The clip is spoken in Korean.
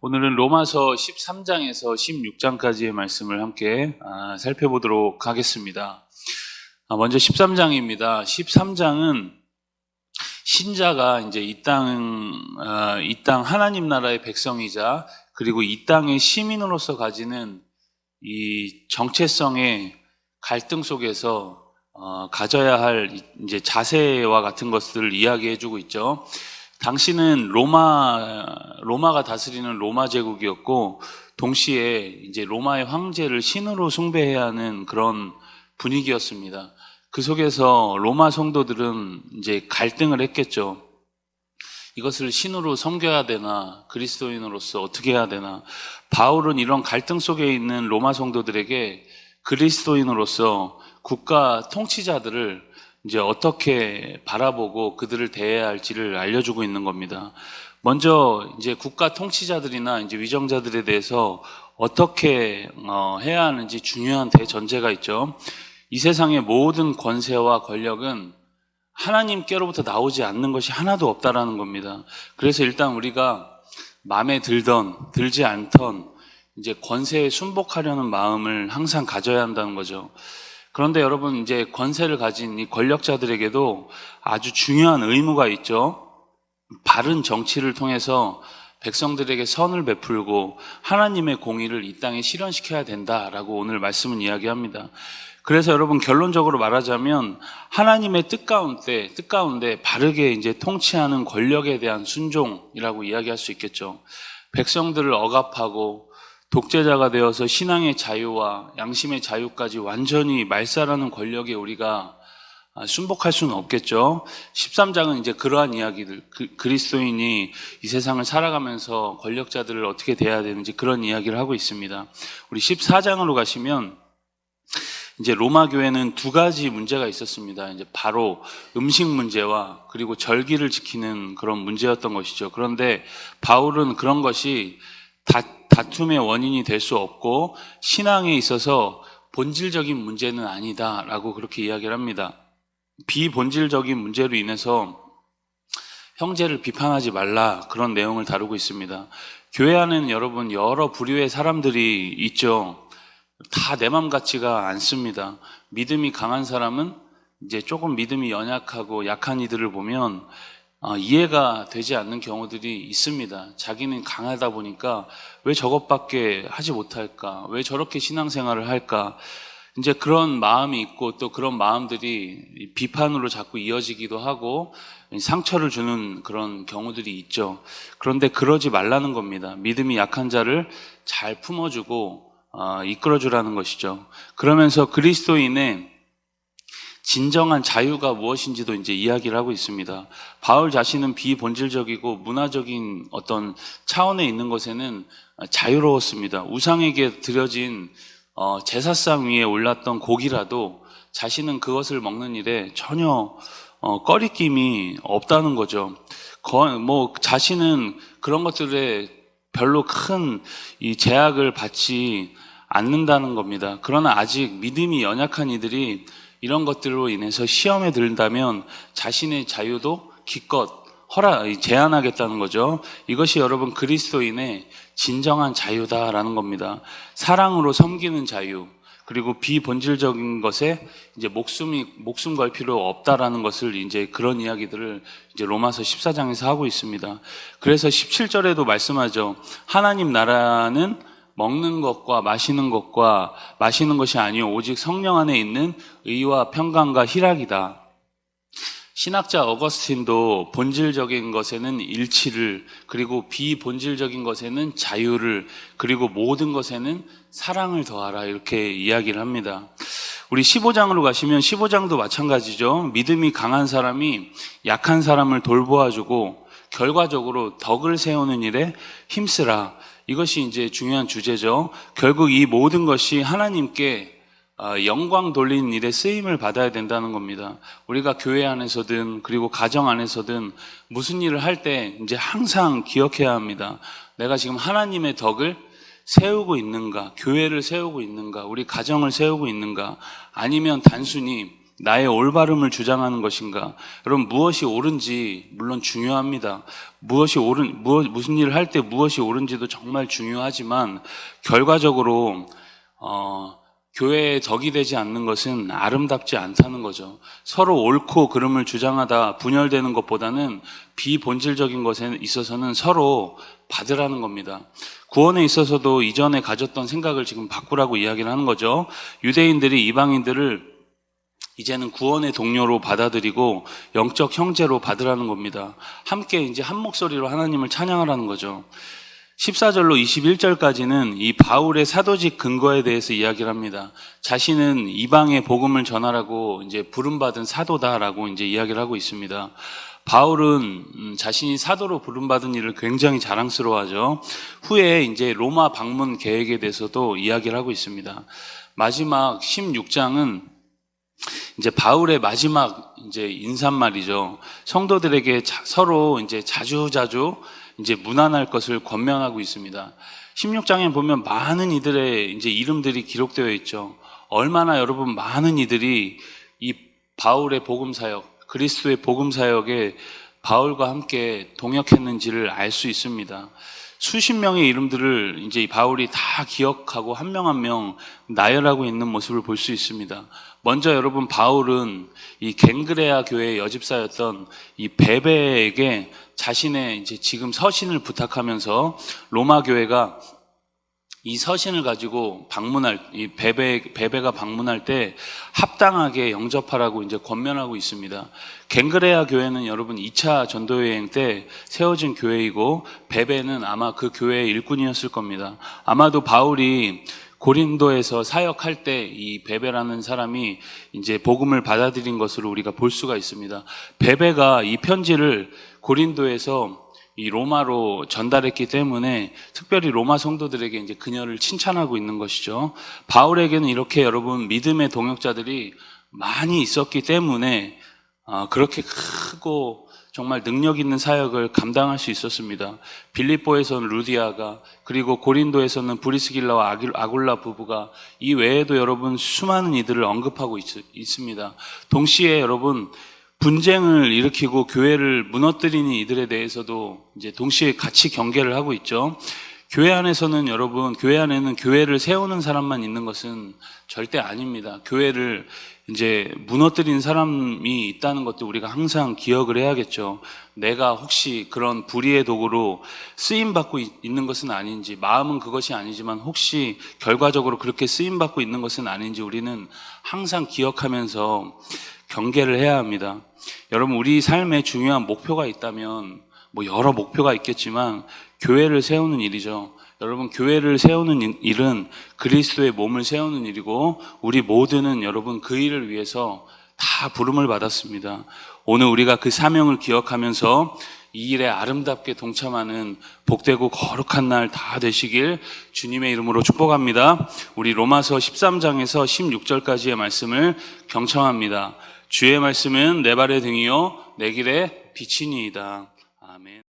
오늘은 로마서 13장에서 16장까지의 말씀을 함께 살펴보도록 하겠습니다. 먼저 13장입니다. 13장은 신자가 이제 이 땅 하나님 나라의 백성이자 그리고 이 땅의 시민으로서 가지는 이 정체성의 갈등 속에서 가져야 할 이제 자세와 같은 것들을 이야기해주고 있죠. 당시는 로마가 다스리는 로마 제국이었고, 동시에 이제 로마의 황제를 신으로 숭배해야 하는 그런 분위기였습니다. 그 속에서 로마 성도들은 이제 갈등을 했겠죠. 이것을 신으로 섬겨야 되나, 그리스도인으로서 어떻게 해야 되나. 바울은 이런 갈등 속에 있는 로마 성도들에게 그리스도인으로서 국가 통치자들을 이제 어떻게 바라보고 그들을 대해야 할지를 알려주고 있는 겁니다. 먼저 이제 국가 통치자들이나 이제 위정자들에 대해서 어떻게 해야 하는지 중요한 대전제가 있죠. 이 세상의 모든 권세와 권력은 하나님께로부터 나오지 않는 것이 하나도 없다라는 겁니다. 그래서 일단 우리가 마음에 들던 들지 않던 이제 권세에 순복하려는 마음을 항상 가져야 한다는 거죠. 그런데 여러분, 이제 권세를 가진 이 권력자들에게도 아주 중요한 의무가 있죠. 바른 정치를 통해서 백성들에게 선을 베풀고 하나님의 공의를 이 땅에 실현시켜야 된다라고 오늘 말씀은 이야기합니다. 그래서 여러분, 결론적으로 말하자면 하나님의 뜻 가운데 바르게 이제 통치하는 권력에 대한 순종이라고 이야기할 수 있겠죠. 백성들을 억압하고 독재자가 되어서 신앙의 자유와 양심의 자유까지 완전히 말살하는 권력에 우리가 순복할 수는 없겠죠. 13장은 이제 그러한 이야기들, 그리스도인이 이 세상을 살아가면서 권력자들을 어떻게 대해야 되는지 그런 이야기를 하고 있습니다. 우리 14장으로 가시면 이제 로마 교회는 두 가지 문제가 있었습니다. 이제 바로 음식 문제와 그리고 절기를 지키는 그런 문제였던 것이죠. 그런데 바울은 그런 것이 다툼의 원인이 될 수 없고 신앙에 있어서 본질적인 문제는 아니다라고 그렇게 이야기를 합니다. 비본질적인 문제로 인해서 형제를 비판하지 말라, 그런 내용을 다루고 있습니다. 교회 안에는 여러분 여러 부류의 사람들이 있죠. 다 내 맘 같지가 않습니다. 믿음이 강한 사람은 이제 조금 믿음이 연약하고 약한 이들을 보면 이해가 되지 않는 경우들이 있습니다. 자기는 강하다 보니까 왜 저것밖에 하지 못할까? 왜 저렇게 신앙생활을 할까? 이제 그런 마음이 있고, 또 그런 마음들이 비판으로 자꾸 이어지기도 하고 상처를 주는 그런 경우들이 있죠. 그런데 그러지 말라는 겁니다. 믿음이 약한 자를 잘 품어주고 이끌어주라는 것이죠. 그러면서 그리스도인의 진정한 자유가 무엇인지도 이제 이야기를 하고 있습니다. 바울 자신은 비본질적이고 문화적인 어떤 차원에 있는 것에는 자유로웠습니다. 우상에게 드려진 제사상 위에 올랐던 고기라도 자신은 그것을 먹는 일에 전혀 꺼리낌이 없다는 거죠. 자신은 그런 것들에 별로 큰 이 제약을 받지 않는다는 겁니다. 그러나 아직 믿음이 연약한 이들이 이런 것들로 인해서 시험에 들다면 자신의 자유도 기껏 제한하겠다는 거죠. 이것이 여러분 그리스도인의 진정한 자유다라는 겁니다. 사랑으로 섬기는 자유, 그리고 비본질적인 것에 이제 목숨 걸 필요 없다라는 것을 이제 그런 이야기들을 이제 로마서 14장에서 하고 있습니다. 그래서 17절에도 말씀하죠. 하나님 나라는 먹는 것과 마시는 것이 아니요 오직 성령 안에 있는 의와 평강과 희락이다. 신학자 어거스틴도 본질적인 것에는 일치를, 그리고 비본질적인 것에는 자유를, 그리고 모든 것에는 사랑을 더하라, 이렇게 이야기를 합니다. 우리 15장으로 가시면 15장도 마찬가지죠. 믿음이 강한 사람이 약한 사람을 돌보아주고 결과적으로 덕을 세우는 일에 힘쓰라. 이것이 이제 중요한 주제죠. 결국 이 모든 것이 하나님께 영광 돌리는 일에 쓰임을 받아야 된다는 겁니다. 우리가 교회 안에서든 그리고 가정 안에서든 무슨 일을 할 때 이제 항상 기억해야 합니다. 내가 지금 하나님의 덕을 세우고 있는가, 교회를 세우고 있는가, 우리 가정을 세우고 있는가, 아니면 단순히 나의 올바름을 주장하는 것인가? 여러분, 무엇이 옳은지 물론 중요합니다. 무슨 일을 할 때 무엇이 옳은지도 정말 중요하지만 결과적으로 교회의 덕이 되지 않는 것은 아름답지 않다는 거죠. 서로 옳고 그름을 주장하다 분열되는 것보다는 비본질적인 것에 있어서는 서로 받으라는 겁니다. 구원에 있어서도 이전에 가졌던 생각을 지금 바꾸라고 이야기를 하는 거죠. 유대인들이 이방인들을 이제는 구원의 동료로 받아들이고 영적 형제로 받으라는 겁니다. 함께 이제 한 목소리로 하나님을 찬양하라는 거죠. 14절로 21절까지는 이 바울의 사도직 근거에 대해서 이야기를 합니다. 자신은 이방의 복음을 전하라고 이제 부름받은 사도다라고 이제 이야기를 하고 있습니다. 바울은 자신이 사도로 부름받은 일을 굉장히 자랑스러워하죠. 후에 이제 로마 방문 계획에 대해서도 이야기를 하고 있습니다. 마지막 16장은 이제 바울의 마지막 이제 인사말이죠. 성도들에게 서로 이제 자주자주 이제 문안할 것을 권면하고 있습니다. 16장에 보면 많은 이들의 이제 이름들이 기록되어 있죠. 얼마나 여러분 많은 이들이 이 바울의 복음 사역, 그리스도의 복음 사역에 바울과 함께 동역했는지를 알 수 있습니다. 수십 명의 이름들을 이제 바울이 다 기억하고 한 명 한 명 나열하고 있는 모습을 볼 수 있습니다. 먼저 여러분, 바울은 이 갱그레아 교회의 여집사였던 이 베베에게 자신의 이제 지금 서신을 부탁하면서 로마 교회가 이 서신을 가지고 이 베베가 방문할 때 합당하게 영접하라고 이제 권면하고 있습니다. 갱그레아 교회는 여러분 2차 전도 여행 때 세워진 교회이고 베베는 아마 그 교회의 일꾼이었을 겁니다. 아마도 바울이 고린도에서 사역할 때 이 베베라는 사람이 이제 복음을 받아들인 것으로 우리가 볼 수가 있습니다. 베베가 이 편지를 고린도에서 이 로마로 전달했기 때문에 특별히 로마 성도들에게 이제 그녀를 칭찬하고 있는 것이죠. 바울에게는 이렇게 여러분 믿음의 동역자들이 많이 있었기 때문에 그렇게 크고 정말 능력 있는 사역을 감당할 수 있었습니다. 빌립보에서는 루디아가, 그리고 고린도에서는 브리스길라와 아굴라 부부가, 이 외에도 여러분 수많은 이들을 언급하고 있습니다. 동시에 여러분 분쟁을 일으키고 교회를 무너뜨리는 이들에 대해서도 이제 동시에 같이 경계를 하고 있죠. 교회 안에서는 여러분, 교회 안에는 교회를 세우는 사람만 있는 것은 절대 아닙니다. 교회를 이제 무너뜨린 사람이 있다는 것도 우리가 항상 기억을 해야겠죠. 내가 혹시 그런 불의의 도구로 쓰임받고 있는 것은 아닌지, 마음은 그것이 아니지만 혹시 결과적으로 그렇게 쓰임받고 있는 것은 아닌지 우리는 항상 기억하면서 경계를 해야 합니다. 여러분, 우리 삶에 중요한 목표가 있다면 여러 목표가 있겠지만 교회를 세우는 일이죠. 여러분, 교회를 세우는 일은 그리스도의 몸을 세우는 일이고 우리 모두는 여러분 그 일을 위해서 다 부름을 받았습니다. 오늘 우리가 그 사명을 기억하면서 이 일에 아름답게 동참하는 복되고 거룩한 날 다 되시길 주님의 이름으로 축복합니다. 우리 로마서 13장에서 16절까지의 말씀을 경청합니다. 주의 말씀은 내 발의 등이요 내 길의 빛이니이다.